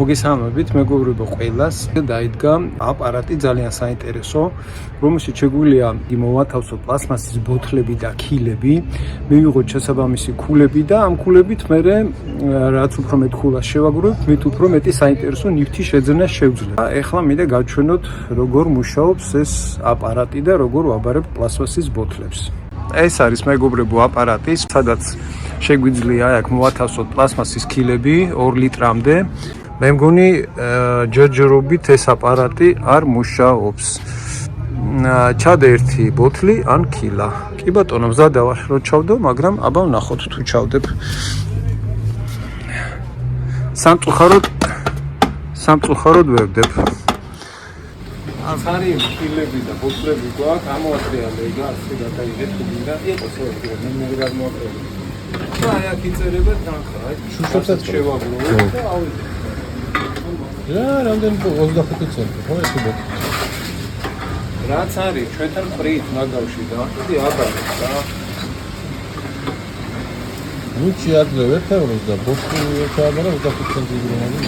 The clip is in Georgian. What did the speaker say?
მოგესალმებით, მეგობრებო ყველას. დაიდგა აპარატი ძალიან საინტერესო, რომელშიც შეგვიძლია მოვათავსოთ პლასმასის ბოთლები და ქილები, მივიღოთ შესაბამისი ქულები და ამ ქულებით მე რაც უფრო მეტ ქულას შევაგროვებ, მით უფრო მეტი საინტერესო ნივთი შეძენა შევძლებ. ეხლა მინდა გავჩვენოთ, როგორ მუშაობს ეს აპარატი და როგორ ვაბარებ პლასმასის ბოთლებს. ეს არის მეგობრებო აპარატი, სადაც შეგვიძლია აქ მოვათავსოთ პლასმასის ქილები 2 ლიტრამდე. მე მგონი ჯერჯერობით ეს აპარატი არ მუშაობს. ჩადე ერთი ბოთლი ან ქილა. კი ბატონო, მზადა ვარ რომ ჩავდო, მაგრამ აბა ვნახოთ თუ ჩავდებ. სამწუხაროდ ვერდებ. ახალი ქილები და ბოთლები გვაქვს, ამოატრიალე და ასე გადაიღეთ თუ მინდა იყოს ერთი მე გადმოაყრე. აი აქ იწერება თანხა, აი შუშებსაც შევაგროვებ და ავიდე. რა, რამდენი 25 ცენტი, ხო ეს ბოთლი? რაც არის ჩვენთან ფრით მაგავში და დიდი აბარებს და ნუ შეაძლევ 1 ევროს და ბოთლი ჩააბარა 25 ცენტი გრამი.